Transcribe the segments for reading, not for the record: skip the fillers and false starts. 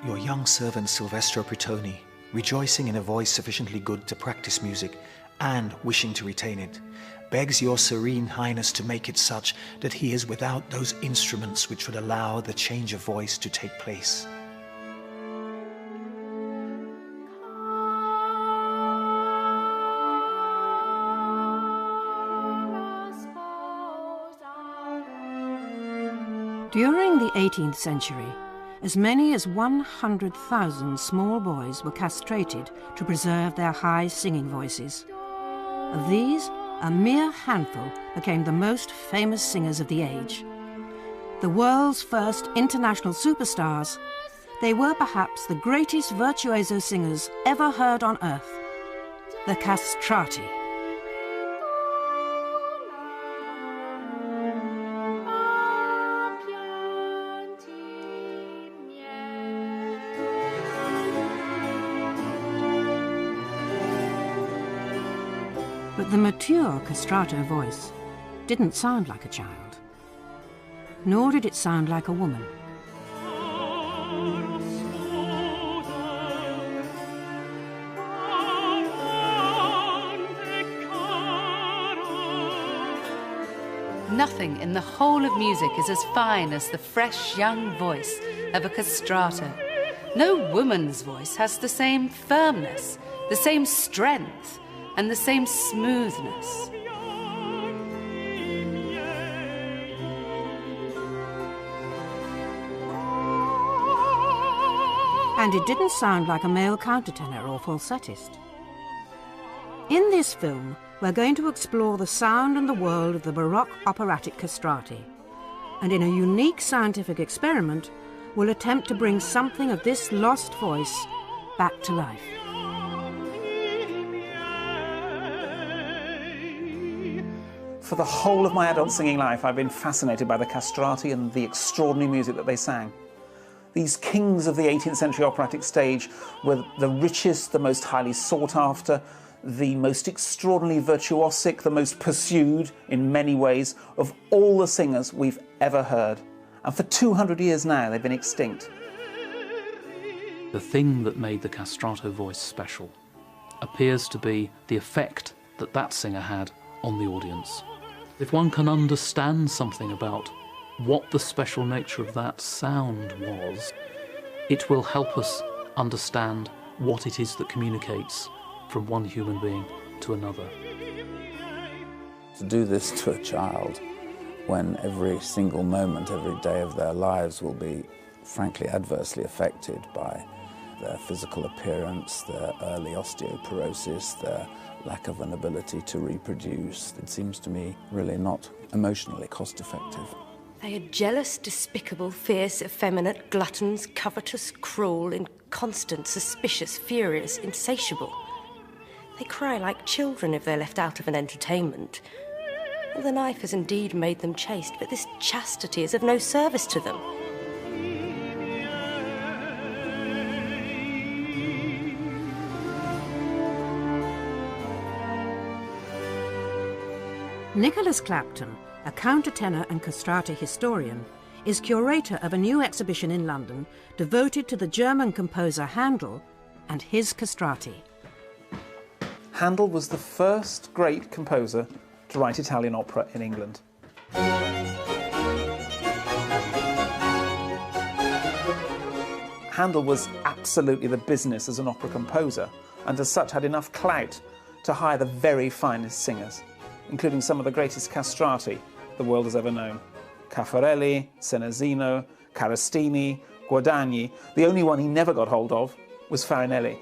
Your young servant Silvestro Pritoni, rejoicing in a voice sufficiently good to practice music and wishing to retain it, begs your serene highness to make it such that he is without those instruments which would allow the change of voice to take place. During the 18th century, as many as 100,000 small boys were castrated to preserve their high singing voices. Of these, a mere handful became the most famous singers of the age. The world's first international superstars, they were perhaps the greatest virtuoso singers ever heard on earth, the Castrati. But the mature castrato voice didn't sound like a child, nor did it sound like a woman. Nothing in the whole of music is as fine as the fresh young voice of a castrato. No woman's voice has the same firmness, the same strength, and the same smoothness. And it didn't sound like a male countertenor or falsettist. In this film, we're going to explore the sound and the world of the Baroque operatic castrati, and in a unique scientific experiment, we'll attempt to bring something of this lost voice back to life. For the whole of my adult singing life, I've been fascinated by the castrati and the extraordinary music that they sang. These kings of the 18th century operatic stage were the richest, the most highly sought after, the most extraordinarily virtuosic, the most pursued in many ways of all the singers we've ever heard. And for 200 years now, they've been extinct. The thing that made the castrato voice special appears to be the effect that that singer had on the audience. If one can understand something about what the special nature of that sound was, it will help us understand what it is that communicates from one human being to another. To do this to a child when every single moment, every day of their lives will be frankly adversely affected by their physical appearance, their early osteoporosis, their lack of an ability to reproduce, it seems to me really not emotionally cost-effective. They are jealous, despicable, fierce, effeminate, gluttons, covetous, cruel, inconstant, suspicious, furious, insatiable. They cry like children if they're left out of an entertainment. And the knife has indeed made them chaste, but this chastity is of no service to them. Nicholas Clapton, a countertenor and castrati historian, is curator of a new exhibition in London devoted to the German composer Handel and his castrati. Handel was the first great composer to write Italian opera in England. Handel was absolutely the business as an opera composer, and as such had enough clout to hire the very finest singers, including some of the greatest castrati the world has ever known. Caffarelli, Senesino, Carastini, Guadagni. The only one he never got hold of was Farinelli.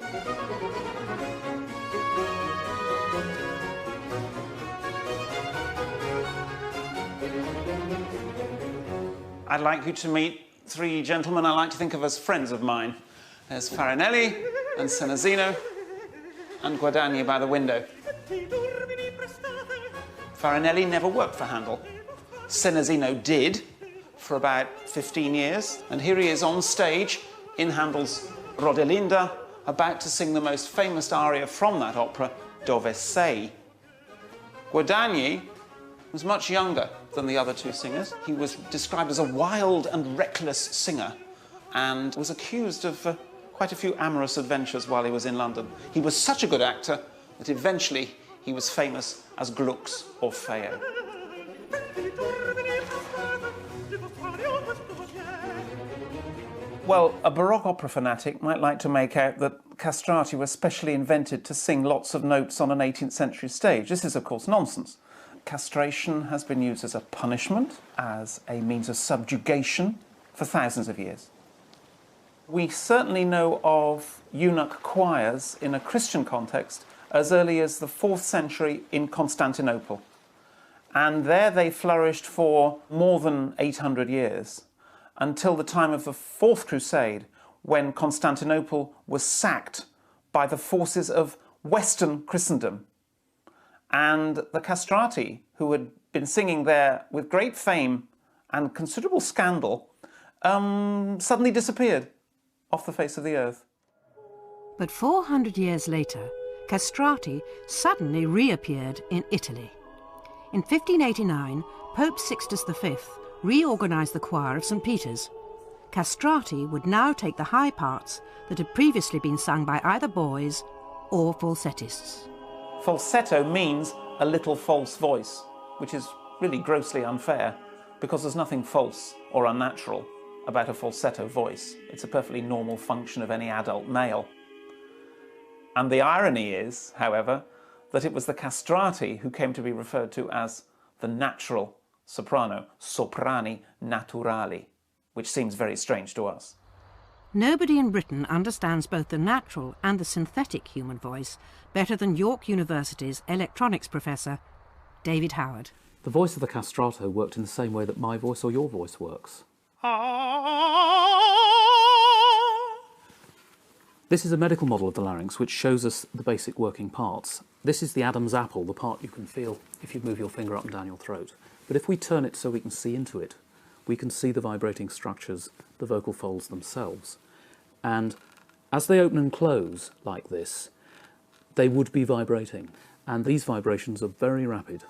I'd like you to meet three gentlemen I like to think of as friends of mine. There's Farinelli and Senesino and Guadagni by the window. Farinelli never worked for Handel. Senesino did for about 15 years. And here he is on stage in Handel's Rodelinda, about to sing the most famous aria from that opera, Dove sei. Guadagni was much younger than the other two singers. He was described as a wild and reckless singer and was accused of quite a few amorous adventures while he was in London. He was such a good actor that eventually he was famous as Glux or Feo. Well, a Baroque opera fanatic might like to make out that castrati were specially invented to sing lots of notes on an 18th century stage. This is, of course, nonsense. Castration has been used as a punishment, as a means of subjugation for thousands of years. We certainly know of eunuch choirs in a Christian context as early as the 4th century in Constantinople. And there they flourished for more than 800 years, until the time of the Fourth Crusade, when Constantinople was sacked by the forces of Western Christendom. And the castrati, who had been singing there with great fame and considerable scandal, suddenly disappeared off the face of the earth. But 400 years later, castrati suddenly reappeared in Italy. In 1589, Pope Sixtus V reorganised the choir of St. Peter's. Castrati would now take the high parts that had previously been sung by either boys or falsettists. Falsetto means a little false voice, which is really grossly unfair, because there's nothing false or unnatural about a falsetto voice. It's a perfectly normal function of any adult male. And the irony is, however, that it was the castrati who came to be referred to as the natural soprano, soprani naturali, which seems very strange to us. Nobody in Britain understands both the natural and the synthetic human voice better than York University's electronics professor, David Howard. The voice of the castrato worked in the same way that my voice or your voice works. This is a medical model of the larynx which shows us the basic working parts. This is the Adam's apple, the part you can feel if you move your finger up and down your throat. But if we turn it so we can see into it, we can see the vibrating structures, the vocal folds themselves. And as they open and close like this, they would be vibrating. And these vibrations are very rapid.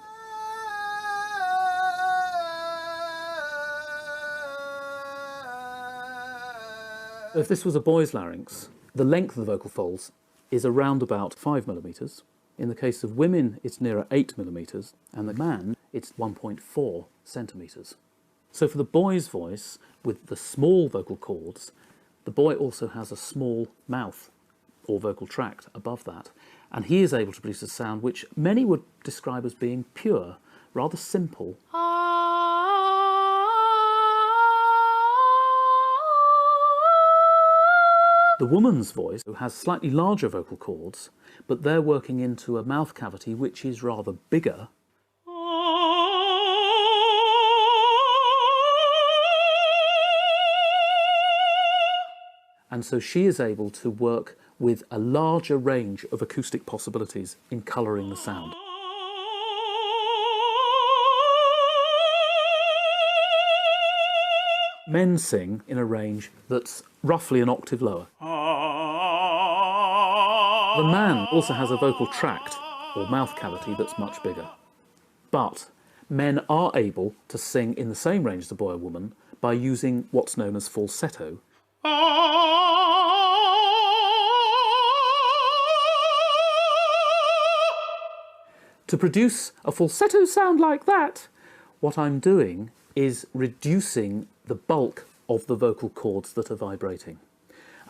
If this was a boy's larynx, the length of the vocal folds is around about 5 millimetres. In the case of women, it's nearer 8 millimetres, and the man, it's 1.4 centimetres. So for the boy's voice, with the small vocal cords, the boy also has a small mouth or vocal tract above that, and he is able to produce a sound which many would describe as being pure, rather simple. The woman's voice has slightly larger vocal cords, but they're working into a mouth cavity which is rather bigger. And so she is able to work with a larger range of acoustic possibilities in colouring the sound. Men sing in a range that's roughly an octave lower. The man also has a vocal tract or mouth cavity that's much bigger. But men are able to sing in the same range as a boy or woman by using what's known as falsetto. To produce a falsetto sound like that, what I'm doing is reducing the bulk of the vocal cords that are vibrating.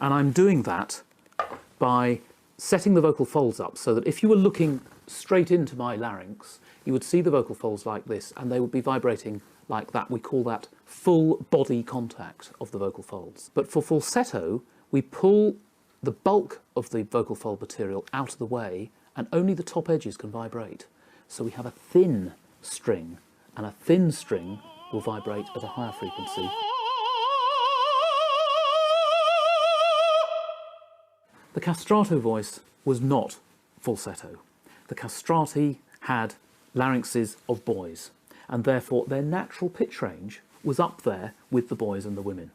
And I'm doing that by setting the vocal folds up so that if you were looking straight into my larynx, you would see the vocal folds like this, and they would be vibrating like that. We call that full body contact of the vocal folds. But for falsetto, we pull the bulk of the vocal fold material out of the way, and only the top edges can vibrate. So we have a thin string, and a thin string will vibrate at a higher frequency. The castrato voice was not falsetto. The castrati had larynxes of boys, and therefore their natural pitch range was up there with the boys and the women.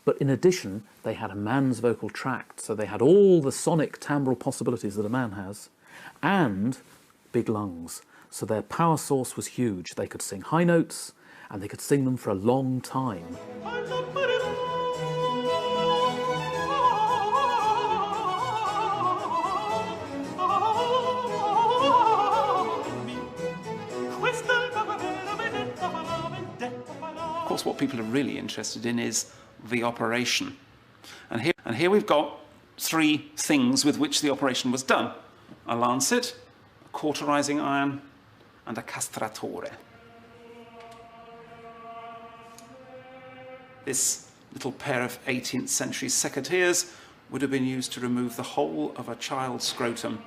But in addition, they had a man's vocal tract, so they had all the sonic timbral possibilities that a man has, and big lungs. So their power source was huge. They could sing high notes, and they could sing them for a long time. course, what people are really interested in is the operation. And here we've got three things with which the operation was done: a lancet, a cauterizing iron, and a castratore. This little pair of 18th century secateurs would have been used to remove the whole of a child's scrotum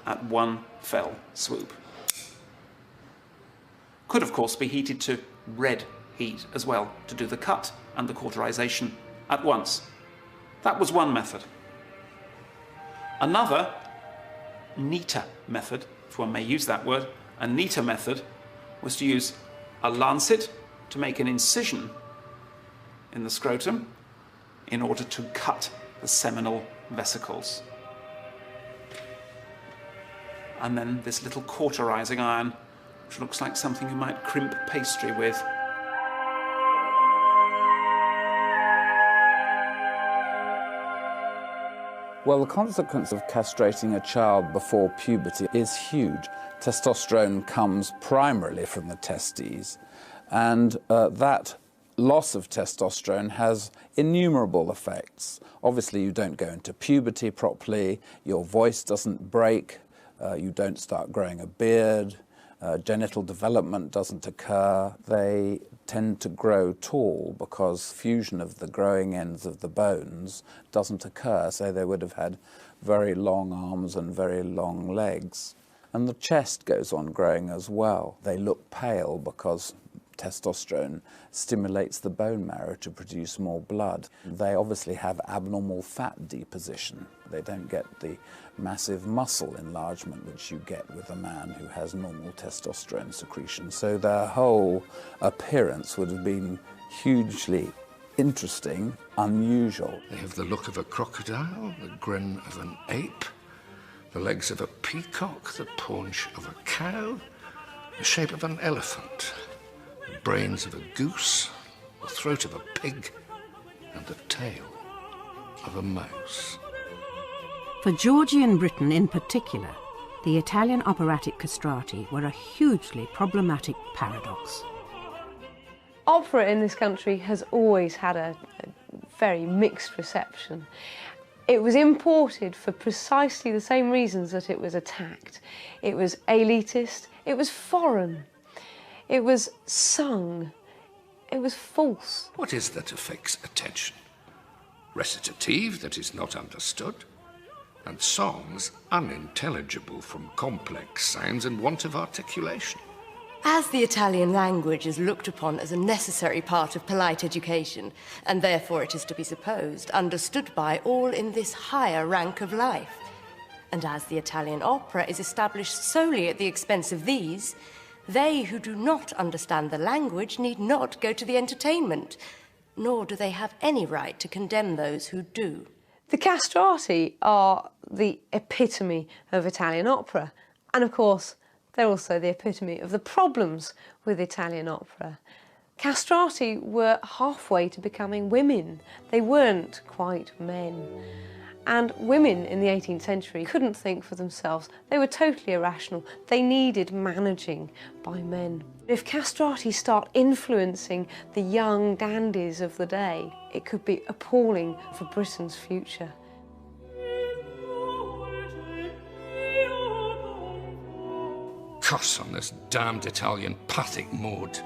at one fell swoop. Could, of course, be heated to red heat as well to do the cut and the cauterization at once. That was one method. Another, neater method, if one may use that word, a neater method was to use a lancet to make an incision in the scrotum in order to cut the seminal vesicles. And then this little cauterizing iron, which looks like something you might crimp pastry with. Well, the consequence of castrating a child before puberty is huge. Testosterone comes primarily from the testes, and that loss of testosterone has innumerable effects. Obviously, you don't go into puberty properly, your voice doesn't break, you don't start growing a beard, genital development doesn't occur. They tend to grow tall because fusion of the growing ends of the bones doesn't occur, so they would have had very long arms and very long legs. And the chest goes on growing as well. They look pale because testosterone stimulates the bone marrow to produce more blood. They obviously have abnormal fat deposition. They don't get the massive muscle enlargement which you get with a man who has normal testosterone secretion. So their whole appearance would have been hugely interesting, unusual. They have the look of a crocodile, the grin of an ape, the legs of a peacock, the paunch of a cow, the shape of an elephant, the brains of a goose, the throat of a pig, and the tail of a mouse. For Georgian Britain in particular, the Italian operatic castrati were a hugely problematic paradox. Opera in this country has always had a very mixed reception. It was imported for precisely the same reasons that it was attacked. It was elitist, it was foreign, it was sung, it was false. What is that affects attention? Recitative that is not understood, and songs unintelligible from complex sounds and want of articulation. As the Italian language is looked upon as a necessary part of polite education, and therefore it is to be supposed understood by all in this higher rank of life, and as the Italian opera is established solely at the expense of these, they who do not understand the language need not go to the entertainment, nor do they have any right to condemn those who do. The castrati are the epitome of Italian opera, and of course they're also the epitome of the problems with Italian opera. Castrati were halfway to becoming women. They weren't quite men. And women in the 18th century couldn't think for themselves. They were totally irrational. They needed managing by men. If castrati start influencing the young dandies of the day, it could be appalling for Britain's future. Curse on this damned Italian Pathic mode.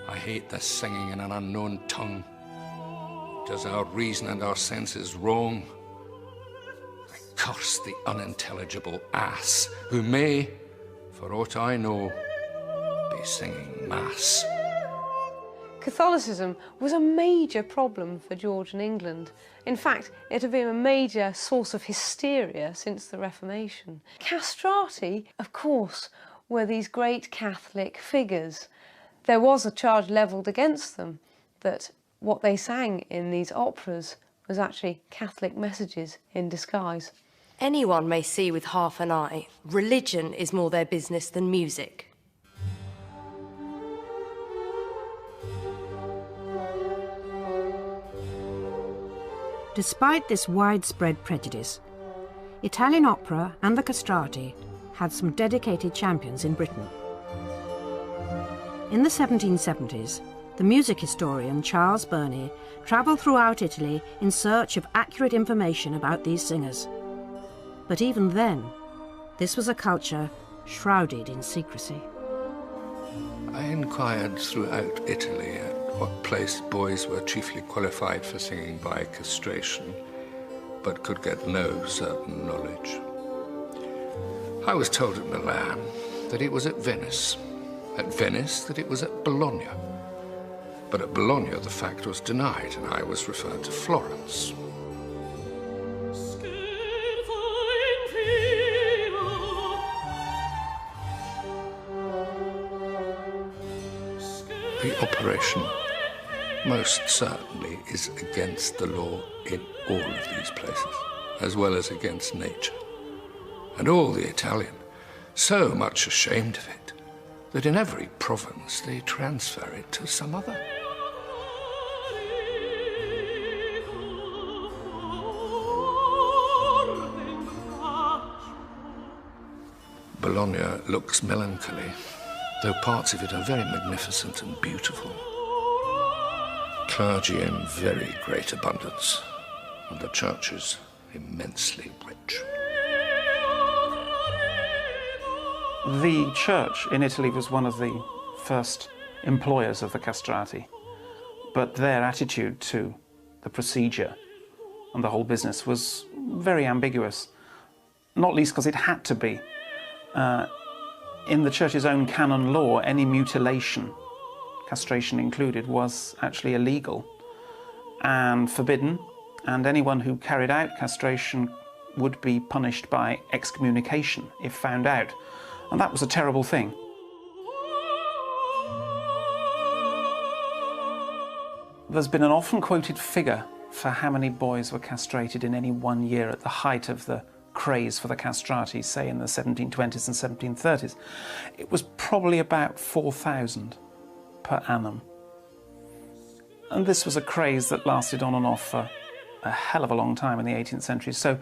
I hate this singing in an unknown tongue. Does our reason and our senses roam? I curse the unintelligible ass who may, for aught I know, be singing mass. Catholicism was a major problem for Georgian England. In fact, it had been a major source of hysteria since the Reformation. Castrati, of course, were these great Catholic figures. There was a charge levelled against them that what they sang in these operas was actually Catholic messages in disguise. Anyone may see with half an eye, religion is more their business than music. Despite this widespread prejudice, Italian opera and the castrati had some dedicated champions in Britain. In the 1770s, the music historian Charles Burney travelled throughout Italy in search of accurate information about these singers. But even then, this was a culture shrouded in secrecy. I inquired throughout Italy at what place boys were chiefly qualified for singing by castration, but could get no certain knowledge. I was told at Milan that it was at Venice that it was at Bologna. But at Bologna the fact was denied and I was referred to Florence. The operation most certainly is against the law in all of these places, as well as against nature. And all the Italian, so much ashamed of it, that in every province they transfer it to some other. Bologna looks melancholy, though parts of it are very magnificent and beautiful. Clergy in very great abundance, and the churches immensely rich. The church in Italy was one of the first employers of the castrati, but their attitude to the procedure and the whole business was very ambiguous, not least because it had to be. In the church's own canon law, any mutilation, castration included, was actually illegal and forbidden, and anyone who carried out castration would be punished by excommunication if found out. And that was a terrible thing. There's been an often quoted figure for how many boys were castrated in any one year at the height of the craze for the castrati, say in the 1720s and 1730s. It was probably about 4,000 per annum. And this was a craze that lasted on and off for a hell of a long time in the 18th century. So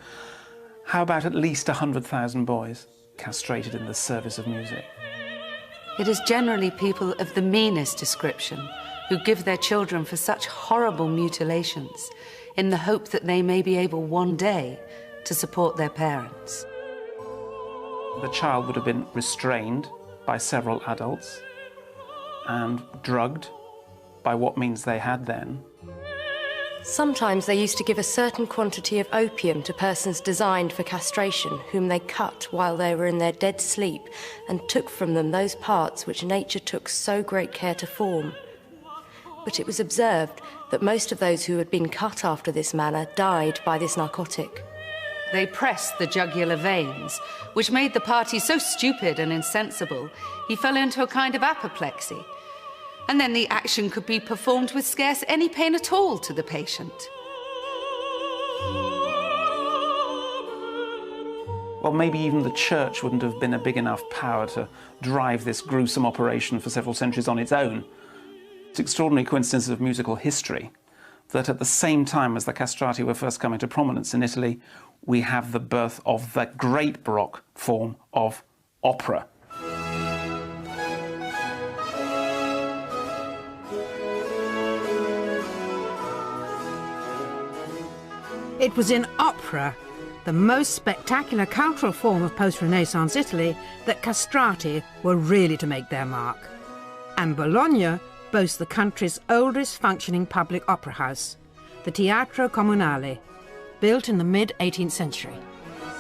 how about at least 100,000 boys castrated in the service of music? It is generally people of the meanest description who give their children for such horrible mutilations in the hope that they may be able one day to support their parents. The child would have been restrained by several adults and drugged by what means they had then. Sometimes they used to give a certain quantity of opium to persons designed for castration, whom they cut while they were in their dead sleep, and took from them those parts which nature took so great care to form. But it was observed that most of those who had been cut after this manner died by this narcotic. They pressed the jugular veins, which made the party so stupid and insensible, he fell into a kind of apoplexy. And then the action could be performed with scarce any pain at all to the patient. Well, maybe even the church wouldn't have been a big enough power to drive this gruesome operation for several centuries on its own. It's an extraordinary coincidence of musical history that at the same time as the castrati were first coming to prominence in Italy, we have the birth of the great Baroque form of opera. It was in opera, the most spectacular cultural form of post-Renaissance Italy, that castrati were really to make their mark. And Bologna boasts the country's oldest functioning public opera house, the Teatro Comunale, built in the mid-18th century.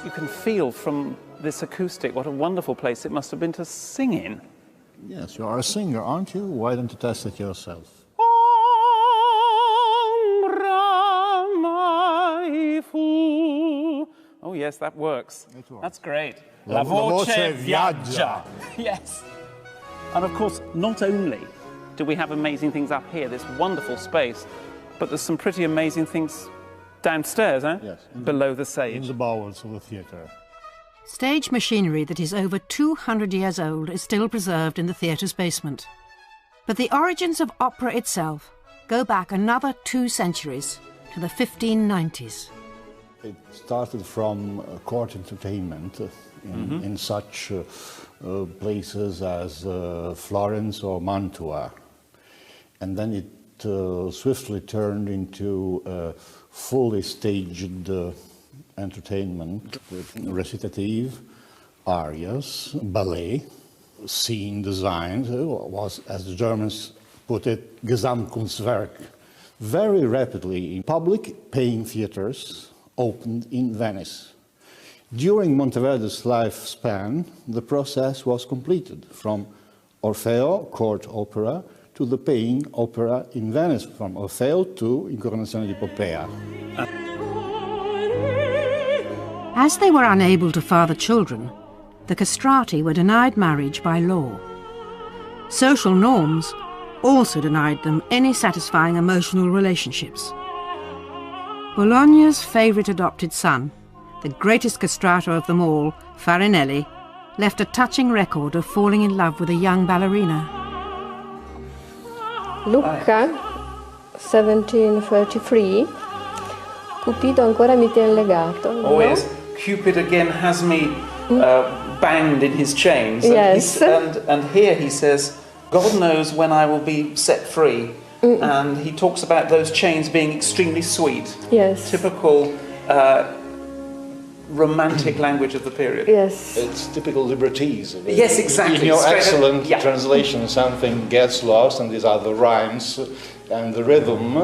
You can feel from this acoustic what a wonderful place it must have been to sing in. Yes, you are a singer, aren't you? Why don't you test it yourself? Oh yes, that works. That's great. La voce viaggia. Yes. And of course, not only do we have amazing things up here, this wonderful space, but there's some pretty amazing things downstairs, eh? Yes. Below the stage. In the bowels of the theatre. Stage machinery that is over 200 years old is still preserved in the theatre's basement. But the origins of opera itself go back another 2 centuries, to the 1590s. It started from court entertainment in such places as Florence or Mantua. and then it swiftly turned into a fully staged entertainment with recitative, arias, ballet, scene design. It was, as the Germans put it, Gesamtkunstwerk. Very rapidly, public paying theaters opened in Venice. During Monteverdi's lifespan, the process was completed from Orfeo, court opera, to the paying opera in Venice, from Orfeo to Incoronazione di Poppea. As they were unable to father children, the castrati were denied marriage by law. Social norms also denied them any satisfying emotional relationships. Bologna's favourite adopted son, the greatest castrato of them all, Farinelli, left a touching record of falling in love with a young ballerina. Lucca, 1733, Cupido ancora mi tiene legato. Oh yes, Cupid again has me bound in his chains. Yes. And here he says, God knows when I will be set free. And he talks about those chains being extremely sweet. Yes. Typical romantic language of the period. Yes. It's typical liberties. Yes, exactly. In your excellent yeah. translation, something gets lost, and these are the rhymes and the rhythm.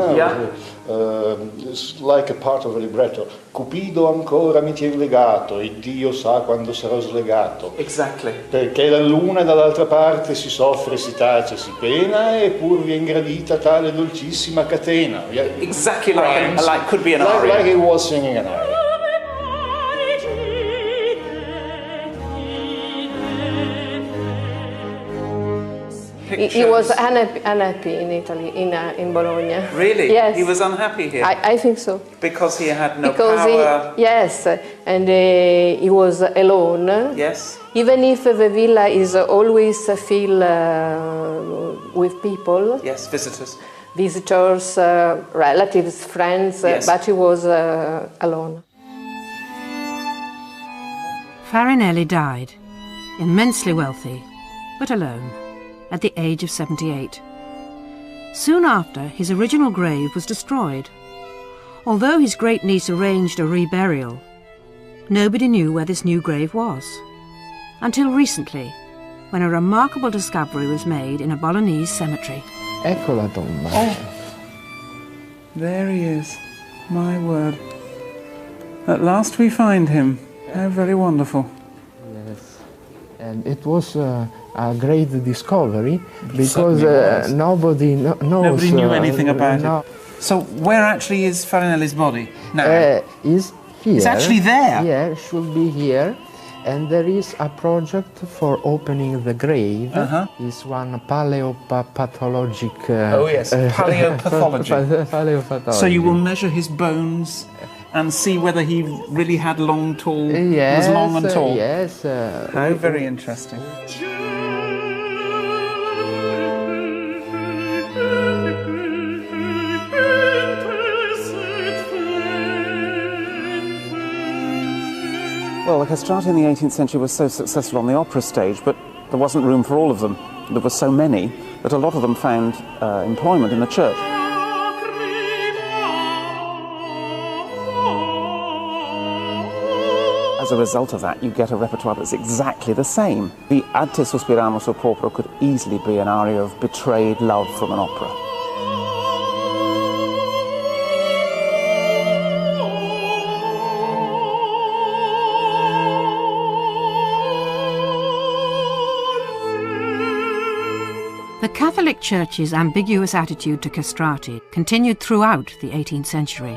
It's like a part of a libretto. Cupido ancora mi tiene legato, e Dio sa quando sarò slegato. Exactly. Perché la luna dall'altra parte si soffre, si tace, si pena, e pur vi è ingradita tale dolcissima catena. Exactly like could be an aria. Like he was singing an aria. He was unhappy in Italy, in Bologna. Really? Yes. He was unhappy here? I think so. Because he had no power? Yes, and he was alone. Yes. Even if the villa is always filled with people. Yes, visitors. Visitors, relatives, friends, yes. But he was alone. Farinelli died, immensely wealthy, but alone, at the age of 78. Soon after, his original grave was destroyed. Although his great-niece arranged a reburial, nobody knew where this new grave was. Until recently, when a remarkable discovery was made in a Bolognese cemetery. Ecco la tomba. Oh, there he is. My word. At last we find him. How very wonderful. Yes. And it was a great discovery because nobody knows. Nobody knew anything about it. So where actually is Farinelli's body now? Is here. It's actually there? Yeah, it should be here. And there is a project for opening the grave. It's one paleopathologic... oh yes, paleopathology. Paleopathology. So you will measure his bones and see whether he really had long, tall, was long and tall? Yes. How very interesting. Well, the castrati in the 18th century was so successful on the opera stage, but there wasn't room for all of them. There were so many that a lot of them found employment in the church. As a result of that, you get a repertoire that's exactly the same. The Ad te suspiramo sul popolo could easily be an aria of betrayed love from an opera. The Catholic Church's ambiguous attitude to castrati continued throughout the 18th century.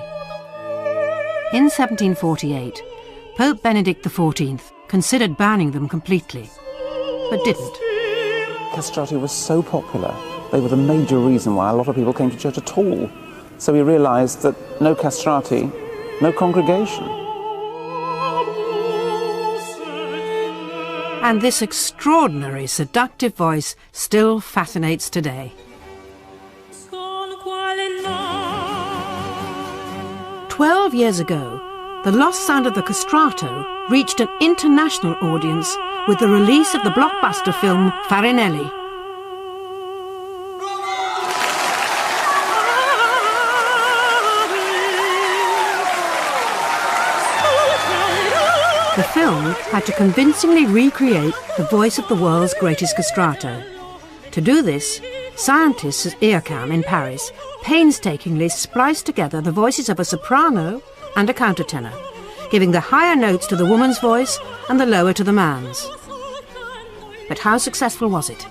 In 1748, Pope Benedict XIV considered banning them completely, but didn't. Castrati was so popular, they were the major reason why a lot of people came to church at all. So he realised that no castrati, no congregation. And this extraordinary seductive voice still fascinates today. 12 years ago, the lost sound of the castrato reached an international audience with the release of the blockbuster film Farinelli. the film had to convincingly recreate the voice of the world's greatest castrato. To do this, scientists at IRCAM in Paris painstakingly spliced together the voices of a soprano and a countertenor, giving the higher notes to the woman's voice and the lower to the man's. But how successful was it?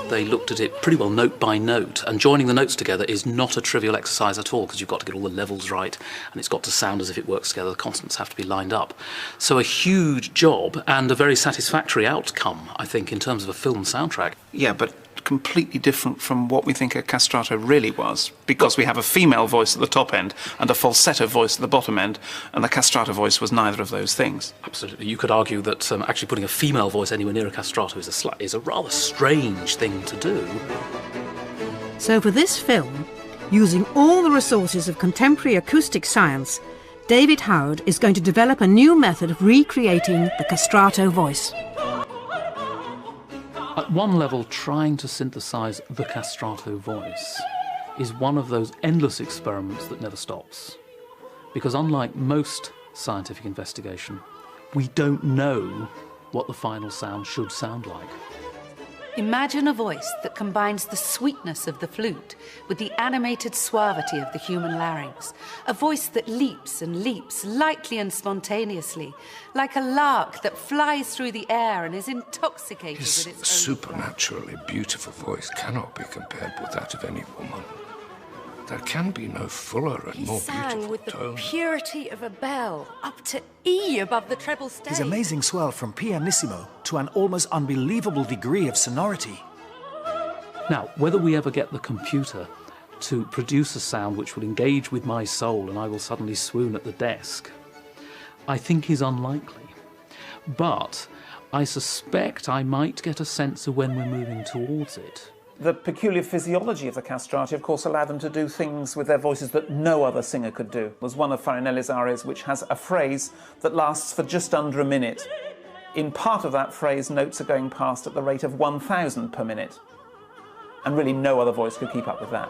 They looked at it pretty well note by note, and joining the notes together is not a trivial exercise at all, because you've got to get all the levels right, and it's got to sound as if it works together. The consonants have to be lined up. So a huge job and a very satisfactory outcome, I think, in terms of a film soundtrack. Yeah, but completely different from what we think a castrato really was, because we have a female voice at the top end and a falsetto voice at the bottom end, and the castrato voice was neither of those things. Absolutely. You could argue that actually putting a female voice anywhere near a castrato is a rather strange thing to do. So for this film, using all the resources of contemporary acoustic science, David Howard is going to develop a new method of recreating the castrato voice. At one level, trying to synthesise the castrato voice is one of those endless experiments that never stops. Because unlike most scientific investigation, we don't know what the final sound should sound like. Imagine a voice that combines the sweetness of the flute with the animated suavity of the human larynx. A voice that leaps and leaps lightly and spontaneously, like a lark that flies through the air and is intoxicated His with its own supernaturally beautiful voice cannot be compared with that of any woman. There can be no fuller and more sang beautiful with the tone. purity of a bell, up to E above the treble stage. His amazing swell from pianissimo to an almost unbelievable degree of sonority. Now, whether we ever get the computer to produce a sound which will engage with my soul and I will suddenly swoon at the desk, I think is unlikely. But I suspect I might get a sense of when we're moving towards it. The peculiar physiology of the castrati, of course, allowed them to do things with their voices that no other singer could do. There's one of Farinelli's arias which has a phrase that lasts for just under a minute. In part of that phrase, notes are going past at the rate of 1,000 per minute. And really no other voice could keep up with that.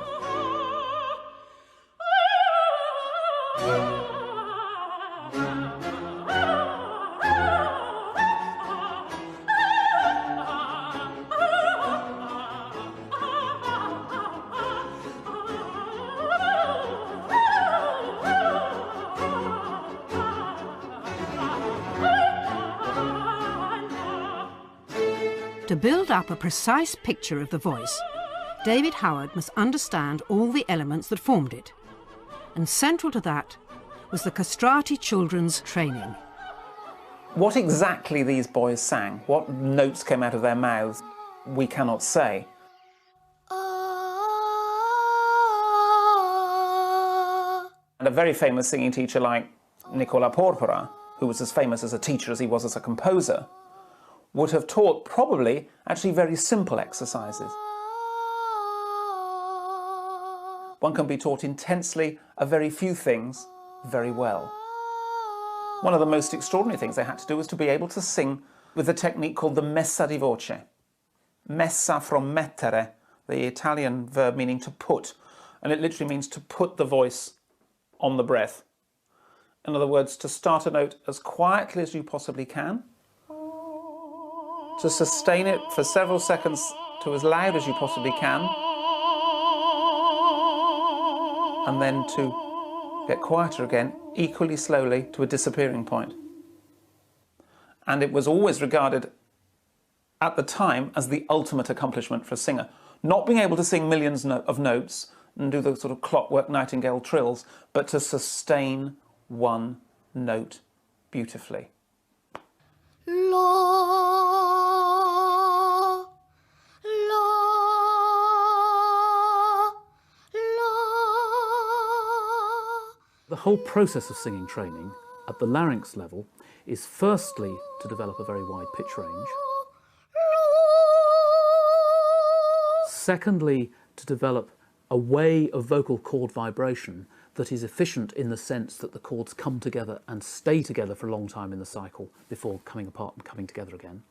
To build up a precise picture of the voice, David Howard must understand all the elements that formed it. And central to that was the castrati children's training. What exactly these boys sang, what notes came out of their mouths, we cannot say. And a very famous singing teacher like Nicola Porpora, who was as famous as a teacher as he was as a composer, would have taught probably actually very simple exercises. One can be taught intensely a very few things very well. One of the most extraordinary things they had to do was to be able to sing with a technique called the messa di voce. Messa from mettere, the Italian verb meaning to put, and it literally means to put the voice on the breath. In other words, to start a note as quietly as you possibly can, to sustain it for several seconds to as loud as you possibly can, and then to get quieter again, equally slowly to a disappearing point. And it was always regarded at the time as the ultimate accomplishment for a singer. Not being able to sing millions of notes and do the sort of clockwork nightingale trills, but to sustain one note beautifully. The whole process of singing training at the larynx level is firstly to develop a very wide pitch range. Secondly, to develop a way of vocal cord vibration that is efficient in the sense that the chords come together and stay together for a long time in the cycle before coming apart and coming together again.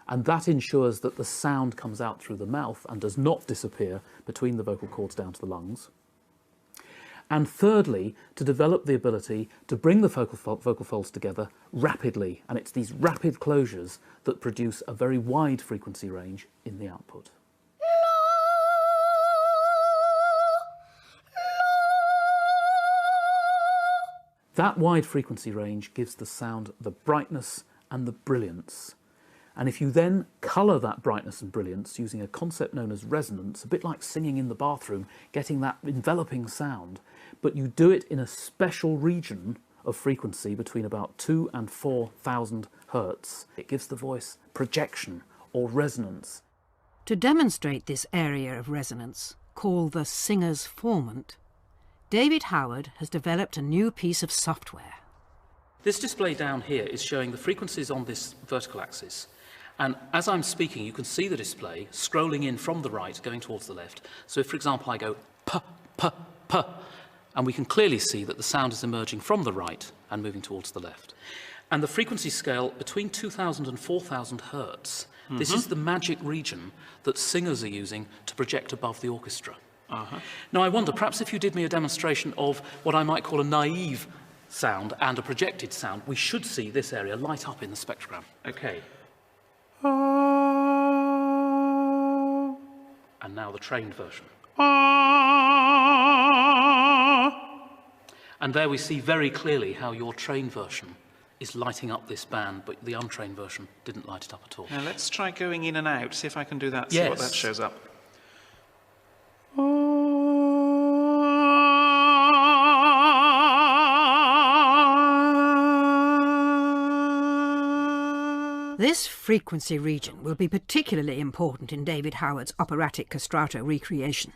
And that ensures that the sound comes out through the mouth and does not disappear between the vocal cords down to the lungs. And thirdly, to develop the ability to bring the vocal folds together rapidly. And it's these rapid closures that produce a very wide frequency range in the output. That wide frequency range gives the sound the brightness and the brilliance. And if you then colour that brightness and brilliance using a concept known as resonance, a bit like singing in the bathroom, getting that enveloping sound, but you do it in a special region of frequency between about 2,000 and 4,000 hertz, it gives the voice projection or resonance. To demonstrate this area of resonance, called the singer's formant, David Howard has developed a new piece of software. This display down here is showing the frequencies on this vertical axis. And as I'm speaking, you can see the display scrolling in from the right, going towards the left. So if, for example, I go p, p, p, and we can clearly see that the sound is emerging from the right and moving towards the left. And the frequency scale between 2,000 and 4,000 hertz. This is the magic region that singers are using to project above the orchestra. Now, I wonder, perhaps if you did me a demonstration of what I might call a naive sound and a projected sound, we should see this area light up in the spectrogram. Okay. And now the trained version. And there we see very clearly how your trained version is lighting up this band, but the untrained version didn't light it up at all. Now let's try going in and out, see if I can do that, yes. See what that shows up. This frequency region will be particularly important in David Howard's operatic castrato recreation.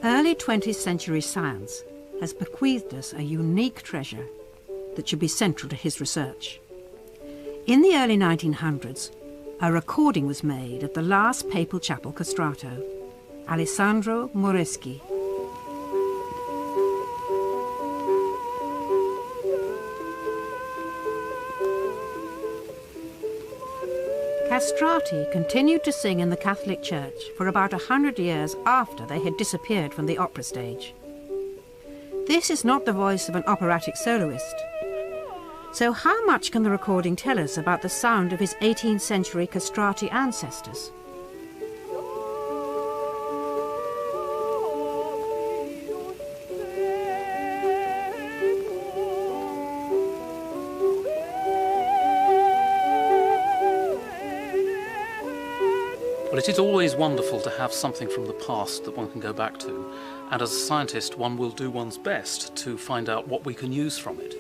Early 20th century science has bequeathed us a unique treasure that should be central to his research. In the early 1900s, a recording was made of the last papal chapel castrato, Alessandro Moreschi. Castrati continued to sing in the Catholic Church for about 100 years after they had disappeared from the opera stage. This is not the voice of an operatic soloist. So how much can the recording tell us about the sound of his 18th century castrati ancestors? Well, it is always wonderful to have something from the past that one can go back to, and as a scientist one will do one's best to find out what we can use from it.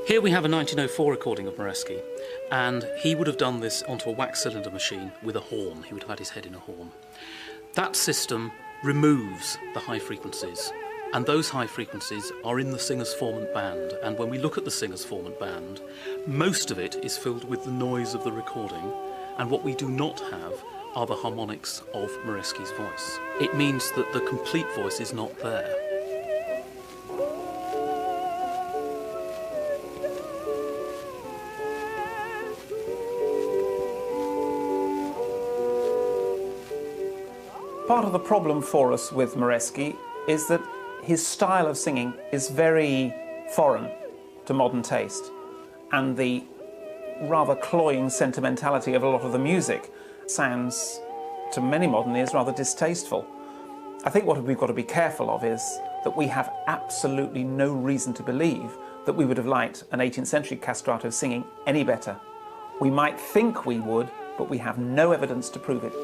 Here we have a 1904 recording of Moreschi, and he would have done this onto a wax cylinder machine with a horn. He would have had his head in a horn. That system removes the high frequencies, and those high frequencies are in the singer's formant band, and when we look at the singer's formant band, most of it is filled with the noise of the recording, and what we do not have are the harmonics of Moreschi's voice. It means that the complete voice is not there. Part of the problem for us with Moreschi is that his style of singing is very foreign to modern taste, and the rather cloying sentimentality of a lot of the music sounds, to many modern ears, rather distasteful. I think what we've got to be careful of is that we have absolutely no reason to believe that we would have liked an 18th century castrato singing any better. We might think we would, but we have no evidence to prove it.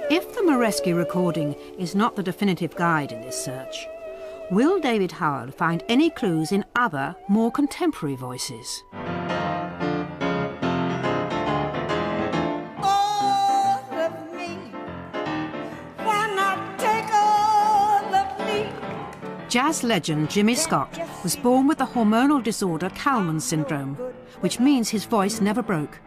If the Moreschi recording is not the definitive guide in this search, will David Howard find any clues in other, more contemporary voices? Jazz legend Jimmy Scott was born with the hormonal disorder Kalman syndrome, which means his voice never broke.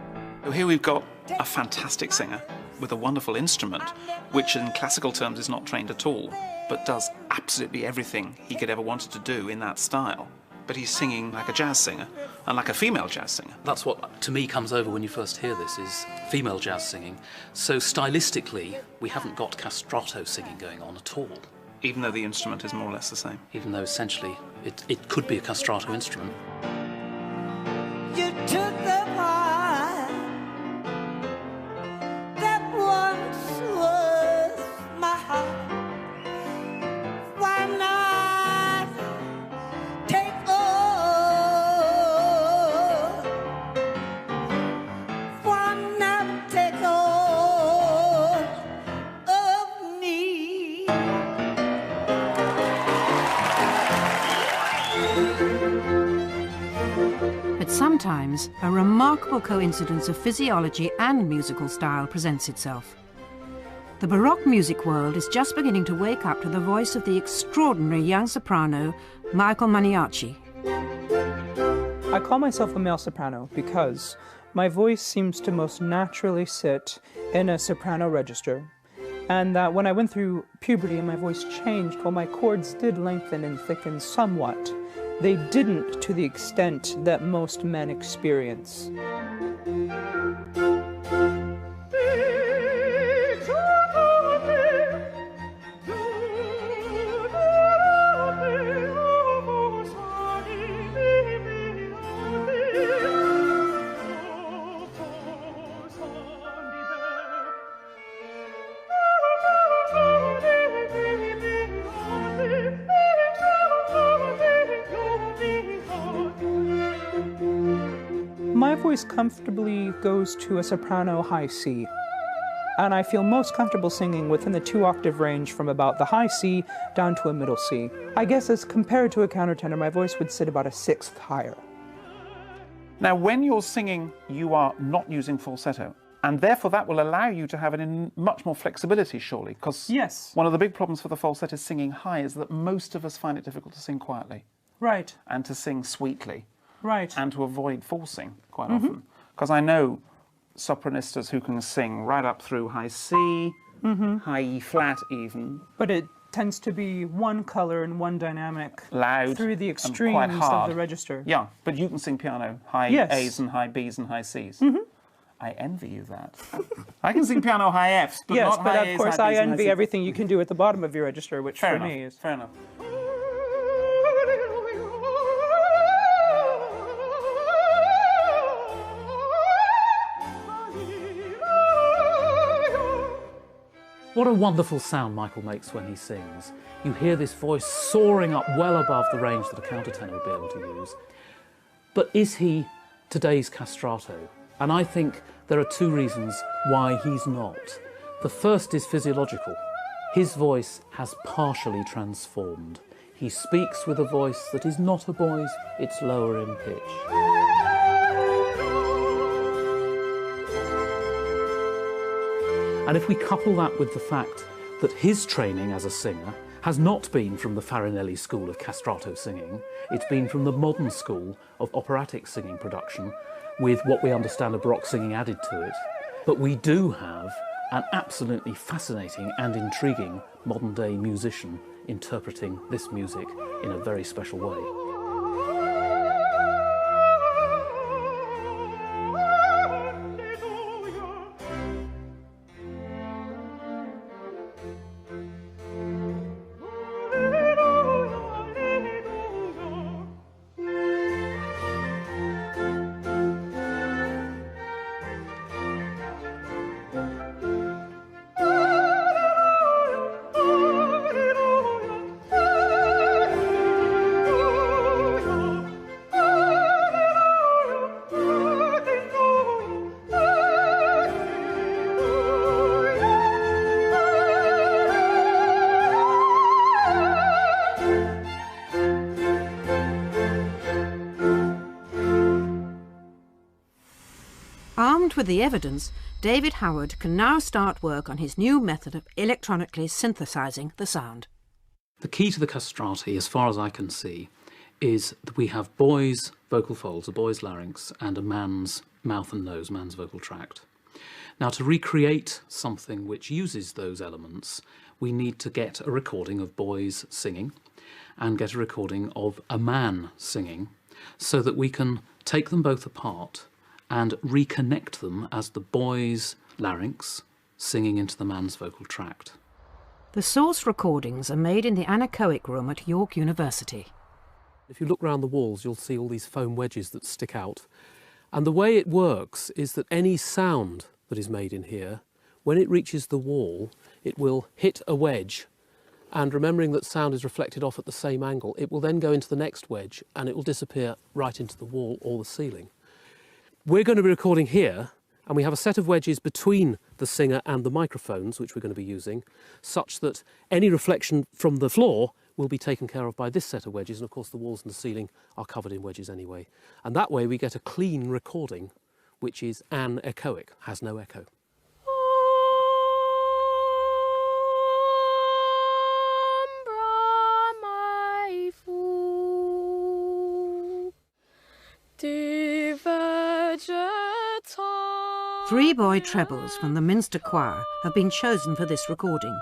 So here we've got a fantastic singer with a wonderful instrument, which in classical terms is not trained at all, but does absolutely everything he could ever wanted to do in that style. But he's singing like a jazz singer, and like a female jazz singer. That's what, to me, comes over when you first hear this, is female jazz singing. So stylistically, we haven't got castrato singing going on at all. Even though the instrument is more or less the same. Even though, essentially, it could be a castrato instrument. You took the part that once was my heart. Why not take on? Why not take on of me? But sometimes a remarkable coincidence of physiology and musical style presents itself. The Baroque music world is just beginning to wake up to the voice of the extraordinary young soprano, Michael Maniaci. I call myself a male soprano because my voice seems to most naturally sit in a soprano register, and that when I went through puberty and my voice changed, while my chords did lengthen and thicken somewhat, they didn't to the extent that most men experience. My voice comfortably goes to a soprano high C, and I feel most comfortable singing within the 2-octave range from about the high C down to a middle C. I guess as compared to a countertenor, my voice would sit about a 1/6 higher. Now, when you're singing, you are not using falsetto, and therefore that will allow you to have much more flexibility, surely, because yes, one of the big problems for the falsettist singing high is that most of us find it difficult to sing quietly. Right. And to sing sweetly. Right. And to avoid forcing quite often. Because I know sopranistas who can sing right up through high C, high E flat even. But it tends to be one colour and one dynamic. Loud through the and quite extremes hard. of the register. Yeah, but you can sing piano high Yes. A's and high B's and high C's. I envy you that. I can sing piano high F's, but yes, not but high of A's, course high B's I and high envy C's. everything you can do at the bottom of your register, which Fair for enough, me is... fair enough. What a wonderful sound Michael makes when he sings. You hear this voice soaring up well above the range that a countertenor would be able to use. But is he today's castrato? And I think there are 2 reasons why he's not. The first is physiological. His voice has partially transformed. He speaks with a voice that is not a boy's, it's lower in pitch. And if we couple that with the fact that his training as a singer has not been from the Farinelli school of castrato singing, it's been from the modern school of operatic singing production, with what we understand of Baroque singing added to it. But we do have an absolutely fascinating and intriguing modern-day musician interpreting this music in a very special way. Armed with the evidence, David Howard can now start work on his new method of electronically synthesizing the sound. The key to the castrati, as far as I can see, is that we have boys' vocal folds, a boy's larynx, and a man's mouth and nose, man's vocal tract. Now, to recreate something which uses those elements, we need to get a recording of boys singing and get a recording of a man singing so that we can take them both apart and reconnect them as the boy's larynx singing into the man's vocal tract. The source recordings are made in the anechoic room at York University. If you look round the walls, you'll see all these foam wedges that stick out. And the way it works is that any sound that is made in here, when it reaches the wall, it will hit a wedge. And remembering that sound is reflected off at the same angle, it will then go into the next wedge and it will disappear right into the wall or the ceiling. We're going to be recording here, and we have a set of wedges between the singer and the microphones, which we're going to be using, such that any reflection from the floor will be taken care of by this set of wedges, and of course the walls and the ceiling are covered in wedges anyway. And that way we get a clean recording, which is anechoic, has no echo. Three boy trebles from the Minster Choir have been chosen for this recording.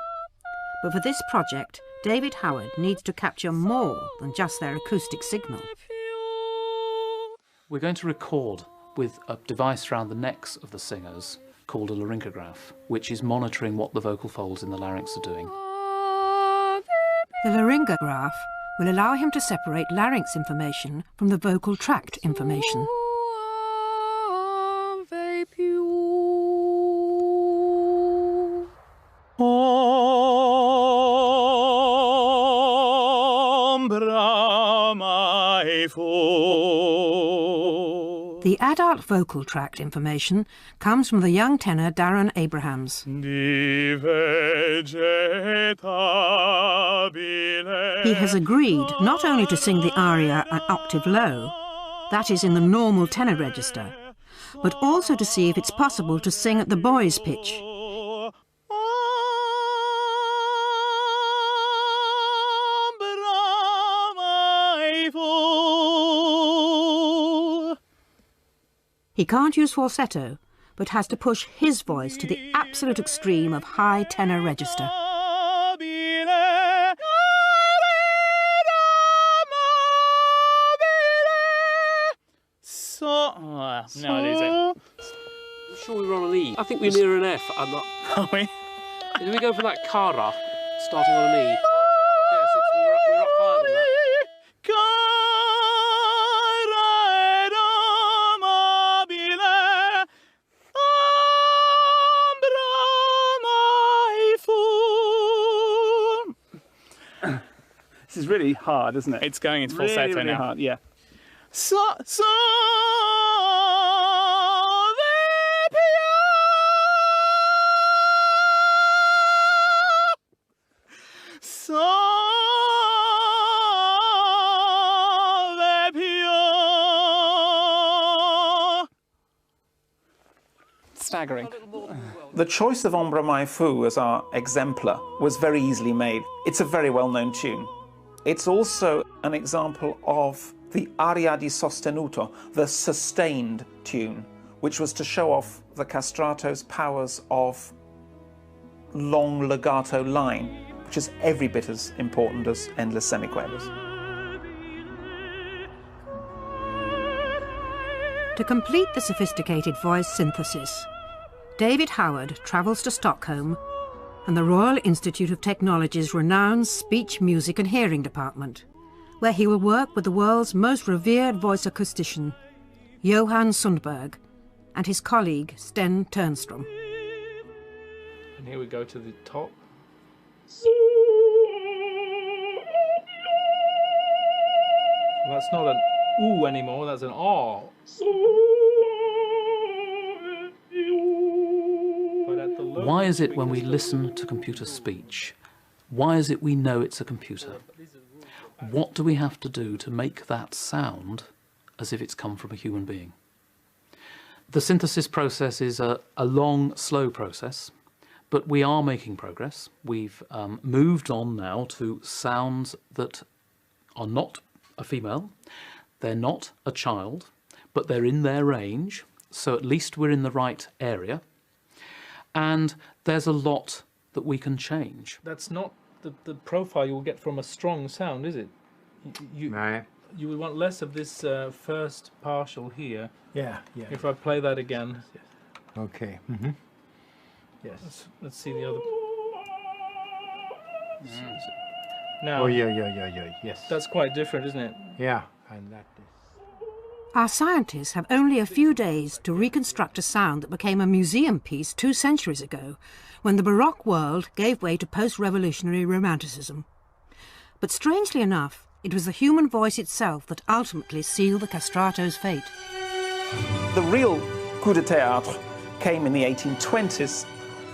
But for this project, David Howard needs to capture more than just their acoustic signal. We're going to record with a device around the necks of the singers called a laryngograph, which is monitoring what the vocal folds in the larynx are doing. The laryngograph will allow him to separate larynx information from the vocal tract information. The adult vocal tract information comes from the young tenor Darren Abrahams. He has agreed not only to sing the aria an octave low, that is in the normal tenor register, but also to see if it's possible to sing at the boy's pitch. He can't use falsetto, but has to push his voice to the absolute extreme of high tenor register. No, it isn't. I'm sure we were on an E. I think we're near an F. I'm not. Are we? Did we go for that cara, starting on an E? Yes, we're up higher than that. This is really hard, isn't it? It's going into falsetto really now. Hard, yeah. Staggering. The choice of Ombra Mai Fu as our exemplar was very easily made. It's a very well-known tune. It's also an example of the aria di sostenuto, the sustained tune, which was to show off the castrato's powers of long legato line, which is every bit as important as endless semiquavers. To complete the sophisticated voice synthesis, David Howard travels to Stockholm and the Royal Institute of Technology's renowned Speech, Music and Hearing Department, where he will work with the world's most revered voice acoustician, Johan Sundberg, and his colleague, Sten Turnstrom. And here we go to the top. That's not an ooh anymore, that's an ah. Why is it when we listen to computer speech, why is it we know it's a computer? What do we have to do to make that sound as if it's come from a human being? The synthesis process is a long, slow process, but we are making progress. We've moved on now to sounds that are not a female, they're not a child, but they're in their range, so at least we're in the right area. and there's a lot that we can change. That's not the profile you'll get from a strong sound, is it? You would want less of this first partial here. Yeah. If I play that again. Okay. Yes. Let's see the other. Now. Oh, yeah. Yes. That's quite different, isn't it? Yeah, and that is. Our scientists have only a few days to reconstruct a sound that became a museum piece 2 centuries ago, when the Baroque world gave way to post-revolutionary romanticism. But strangely enough, it was the human voice itself that ultimately sealed the castrato's fate. The real coup de théâtre came in the 1820s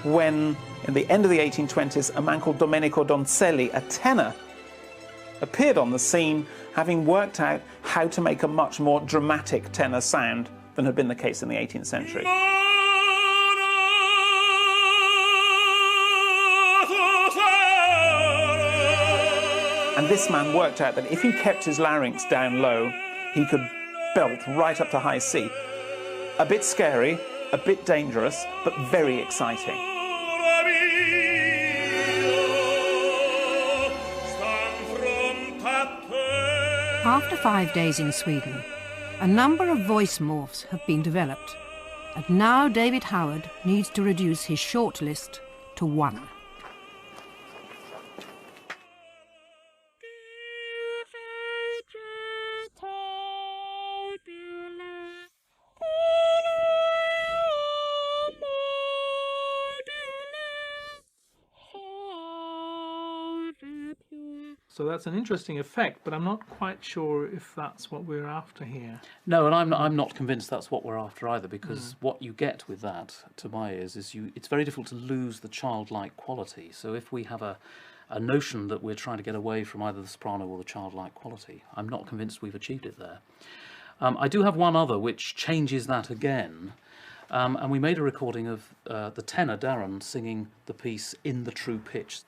when, in the end of the 1820s, a man called Domenico Donzelli, a tenor, appeared on the scene, having worked out how to make a much more dramatic tenor sound than had been the case in the 18th century. And this man worked out that if he kept his larynx down low, he could belt right up to high C. A bit scary, a bit dangerous, but very exciting. After 5 days in Sweden, a number of voice morphs have been developed, and now David Howard needs to reduce his short list to 1. So that's an interesting effect, but I'm not quite sure if that's what we're after here. No, and I'm not convinced that's what we're after either, because what you get with that, to my ears, is it's very difficult to lose the childlike quality. So if we have a notion that we're trying to get away from either the soprano or the childlike quality, I'm not convinced we've achieved it there. I do have one other which changes that again, and we made a recording of the tenor, Darren, singing the piece in the true pitch.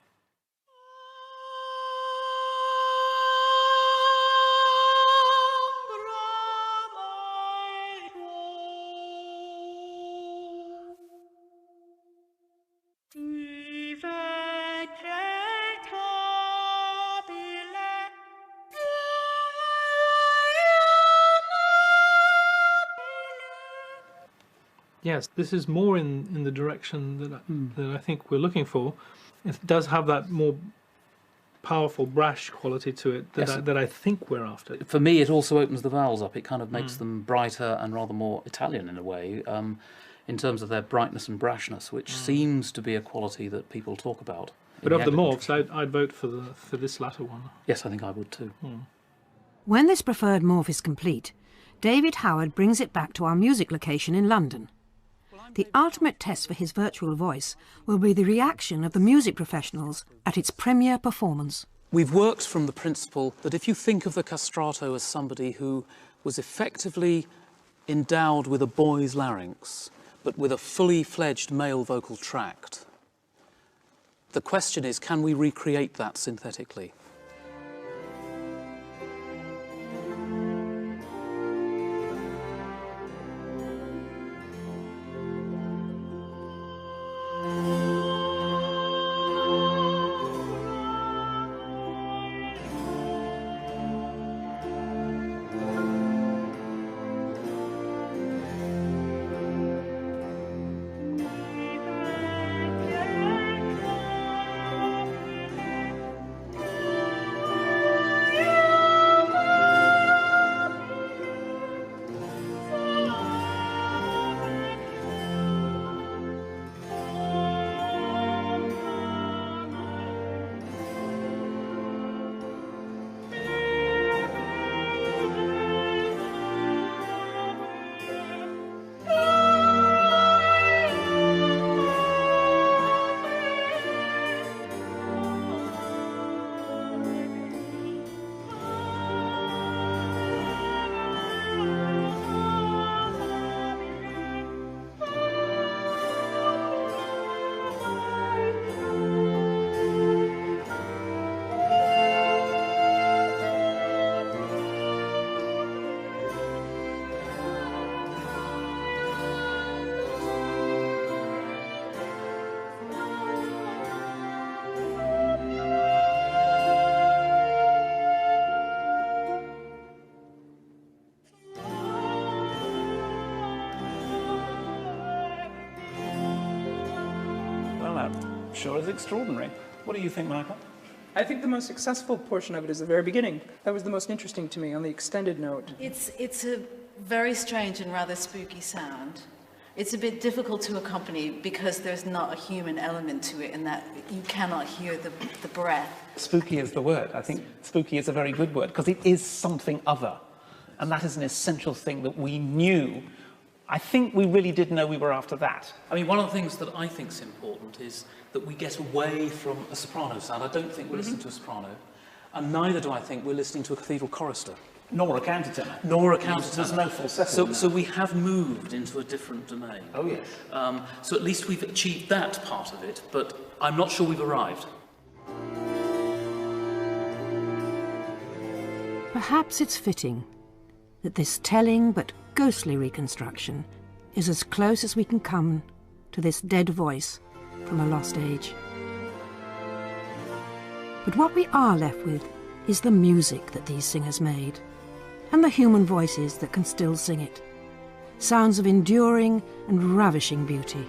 Yes, this is more in the direction that I think we're looking for. It does have that more powerful, brash quality to it that I think we're after. For me, it also opens the vowels up. It kind of makes them brighter and rather more Italian in a way, in terms of their brightness and brashness, which seems to be a quality that people talk about. But of the morphs, I'd vote for this latter one. Yes, I think I would too. When this preferred morph is complete, David Howard brings it back to our music location in London. The ultimate test for his virtual voice will be the reaction of the music professionals at its premiere performance. We've worked from the principle that if you think of the castrato as somebody who was effectively endowed with a boy's larynx, but with a fully fledged male vocal tract, the question is, can we recreate that synthetically? sure is extraordinary. What do you think, Michael? I think the most successful portion of it is the very beginning. That was the most interesting to me on the extended note. It's a very strange and rather spooky sound. It's a bit difficult to accompany because there's not a human element to it in that you cannot hear the breath. Spooky is the word. I think spooky is a very good word because it is something other. And that is an essential thing that we knew. I think we really did know we were after that. I mean, one of the things that I think is important is that we get away from a soprano sound. I don't think we're listening to a soprano, and neither do I think we're listening to a cathedral chorister. Nor a countertenor. Nor a countertenor. There's no falsetto. So we have moved into a different domain. Oh, yes. So at least we've achieved that part of it, but I'm not sure we've arrived. Perhaps it's fitting that this telling but ghostly reconstruction is as close as we can come to this dead voice from a lost age. But what we are left with is the music that these singers made, and the human voices that can still sing it. Sounds of enduring and ravishing beauty.